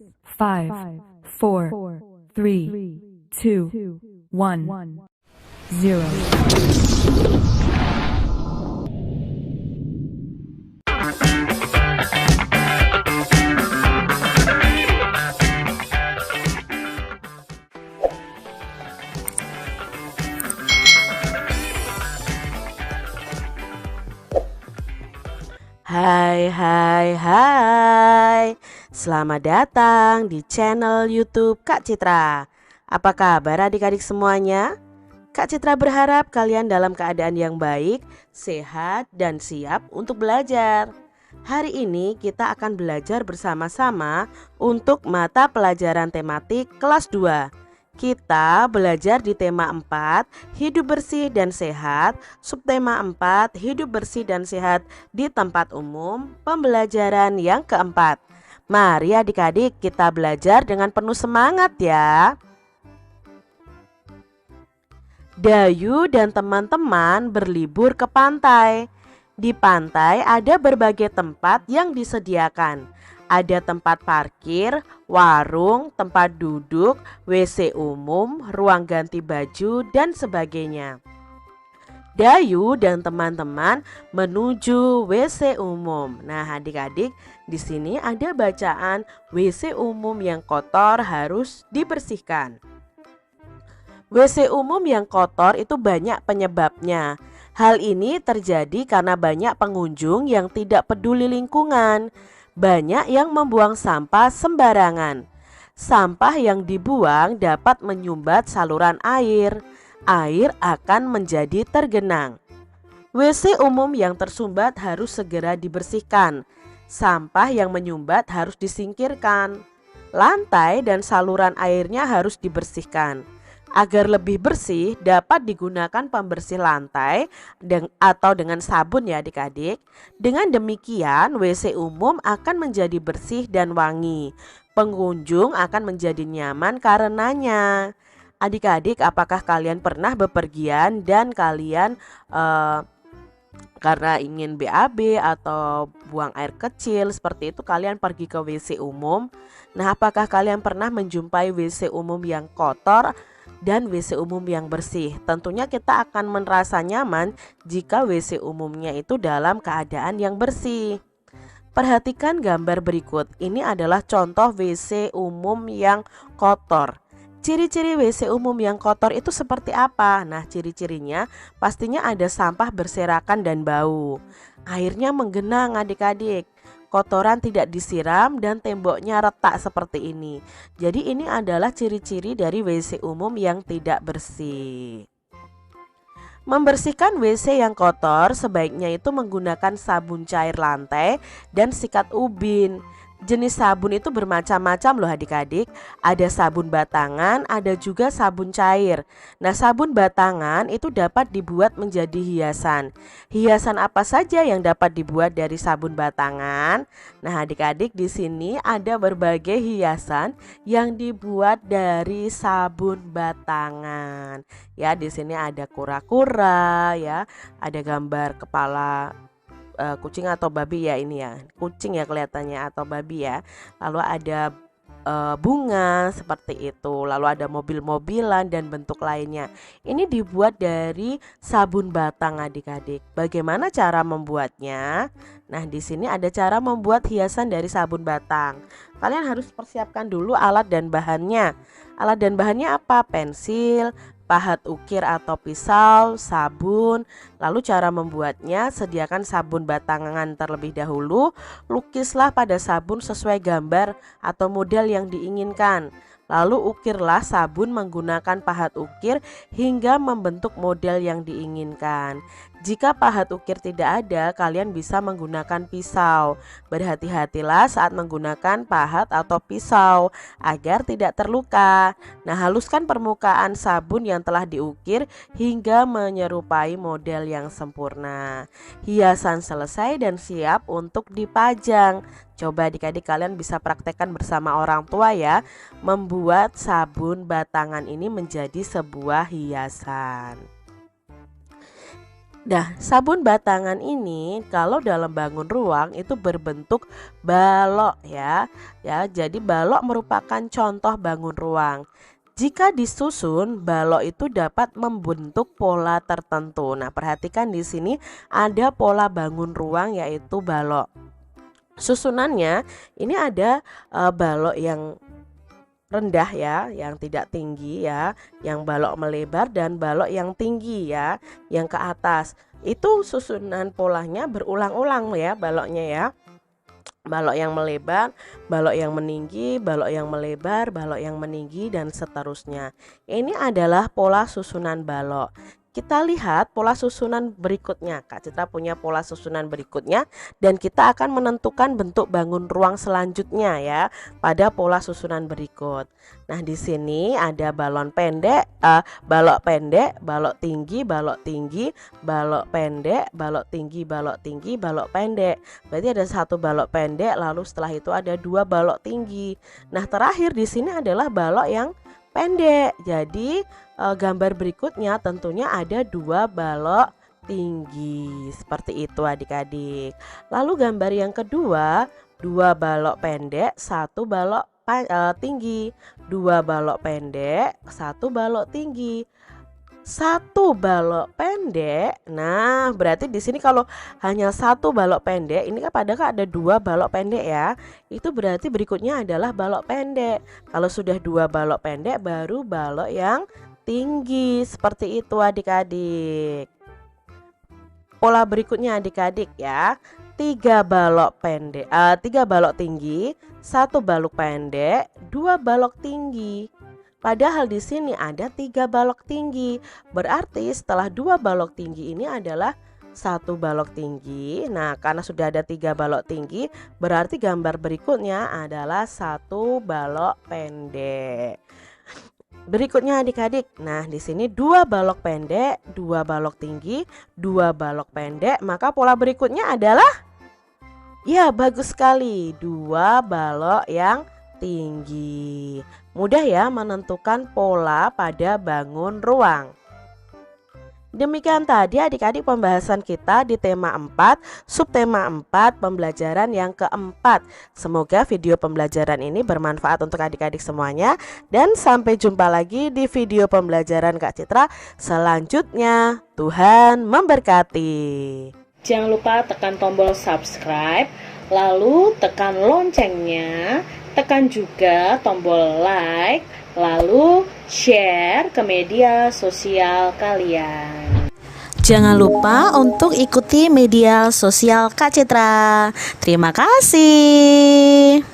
5, 4, 3, 2, 1, 0. Hai. Selamat datang di channel YouTube Kak Citra. Apa kabar adik-adik semuanya? Kak Citra berharap kalian dalam keadaan yang baik, sehat, dan siap untuk belajar. Hari ini kita akan belajar bersama-sama untuk mata pelajaran tematik kelas 2. Kita belajar di tema 4, hidup bersih dan sehat, subtema 4, hidup bersih dan sehat di tempat umum, pembelajaran yang keempat. Mari adik-adik kita belajar dengan penuh semangat ya. Dayu dan teman-teman berlibur ke pantai. Di pantai ada berbagai tempat yang disediakan. Ada tempat parkir, warung, tempat duduk, WC umum, ruang ganti baju, dan sebagainya. Dayu dan teman-teman menuju WC umum. Nah, adik-adik, di sini ada bacaan WC umum yang kotor harus dibersihkan. WC umum yang kotor itu banyak penyebabnya. Hal ini terjadi karena banyak pengunjung yang tidak peduli lingkungan. Banyak yang membuang sampah sembarangan. Sampah yang dibuang dapat menyumbat saluran air. Air akan menjadi tergenang. WC umum yang tersumbat harus segera dibersihkan. Sampah yang menyumbat harus disingkirkan. Lantai dan saluran airnya harus dibersihkan. Agar lebih bersih dapat digunakan pembersih lantai atau dengan sabun ya adik-adik. Dengan demikian WC umum akan menjadi bersih dan wangi. Pengunjung akan menjadi nyaman karenanya. Adik-adik, apakah kalian pernah bepergian dan kalian karena ingin BAB atau buang air kecil seperti itu kalian pergi ke WC umum? Nah, apakah kalian pernah menjumpai WC umum yang kotor dan WC umum yang bersih? Tentunya kita akan merasa nyaman jika WC umumnya itu dalam keadaan yang bersih. Perhatikan gambar berikut. Ini adalah contoh WC umum yang kotor. Ciri-ciri WC umum yang kotor itu seperti apa? Nah, ciri-cirinya pastinya ada sampah berserakan dan bau. Airnya menggenang adik-adik. Kotoran tidak disiram dan temboknya retak seperti ini. Jadi ini adalah ciri-ciri dari WC umum yang tidak bersih. Membersihkan WC yang kotor sebaiknya itu menggunakan sabun cair lantai dan sikat ubin. Jenis sabun itu bermacam-macam loh adik-adik. Ada sabun batangan, ada juga sabun cair. Nah, sabun batangan itu dapat dibuat menjadi hiasan. Hiasan apa saja yang dapat dibuat dari sabun batangan? Nah, adik-adik, di sini ada berbagai hiasan yang dibuat dari sabun batangan. Ya, di sini ada kura-kura ya, ada gambar kepala kucing atau babi ya, ini ya kucing ya kelihatannya atau babi ya. Lalu ada bunga seperti itu. Lalu ada mobil-mobilan dan bentuk lainnya. Ini dibuat dari sabun batang adik-adik. Bagaimana cara membuatnya? Nah, di sini ada cara membuat hiasan dari sabun batang. Kalian harus persiapkan dulu alat dan bahannya. Alat dan bahannya apa? Pensil, pahat ukir atau pisau, sabun. Lalu cara membuatnya, sediakan sabun batangan terlebih dahulu. Lukislah pada sabun sesuai gambar atau model yang diinginkan. Lalu ukirlah sabun menggunakan pahat ukir hingga membentuk model yang diinginkan. Jika pahat ukir tidak ada, kalian bisa menggunakan pisau. Berhati-hatilah saat menggunakan pahat atau pisau agar tidak terluka. Nah, haluskan permukaan sabun yang telah diukir hingga menyerupai model yang sempurna. Hiasan selesai dan siap untuk dipajang. Coba adik-adik kalian bisa praktekkan bersama orang tua ya, membuat sabun batangan ini menjadi sebuah hiasan. Nah, sabun batangan ini kalau dalam bangun ruang itu berbentuk balok ya. Ya, jadi balok merupakan contoh bangun ruang. Jika disusun, balok itu dapat membentuk pola tertentu. Nah, perhatikan di sini ada pola bangun ruang yaitu balok. Susunannya ini ada balok yang rendah ya, yang tidak tinggi ya, yang balok melebar dan balok yang tinggi ya, yang ke atas. Itu susunan polanya berulang-ulang ya baloknya ya. Balok yang melebar, balok yang meninggi, balok yang melebar, balok yang meninggi dan seterusnya. Ini adalah pola susunan balok. Kita lihat pola susunan berikutnya. Kak Citra punya pola susunan berikutnya dan kita akan menentukan bentuk bangun ruang selanjutnya ya pada pola susunan berikut. Nah, di sini ada balok pendek, balok tinggi, balok tinggi, balok pendek, balok tinggi, balok tinggi, balok pendek. Berarti ada satu balok pendek, lalu setelah itu ada dua balok tinggi. Nah, terakhir di sini adalah balok yang pendek. Jadi gambar berikutnya tentunya ada dua balok tinggi. Seperti itu adik-adik. Lalu gambar yang kedua, dua balok pendek, satu balok tinggi. Dua balok pendek, satu balok tinggi. Satu balok pendek. Nah, berarti di sini kalau hanya satu balok pendek, ini kan padahal ada dua balok pendek ya. Itu berarti berikutnya adalah balok pendek. Kalau sudah dua balok pendek, baru balok yang tinggi. Seperti itu adik-adik. Pola berikutnya adik-adik ya. Tiga balok pendek, tiga balok tinggi, satu balok pendek, dua balok tinggi. Padahal di sini ada tiga balok tinggi. Berarti setelah dua balok tinggi ini adalah satu balok tinggi. Nah, karena sudah ada tiga balok tinggi, berarti gambar berikutnya adalah satu balok pendek. Berikutnya adik-adik. Nah, di sini dua balok pendek, dua balok tinggi, dua balok pendek. Maka pola berikutnya adalah ya, bagus sekali. Dua balok yang tinggi. Mudah ya menentukan pola pada bangun ruang. Demikian tadi adik-adik pembahasan kita di tema 4, subtema 4, pembelajaran yang keempat. Semoga video pembelajaran ini bermanfaat untuk adik-adik semuanya. Dan sampai jumpa lagi di video pembelajaran Kak Citra selanjutnya. Tuhan memberkati. Jangan lupa tekan tombol subscribe, lalu tekan loncengnya, tekan juga tombol like, lalu share ke media sosial kalian. Jangan lupa untuk ikuti media sosial Kak Citra. Terima kasih.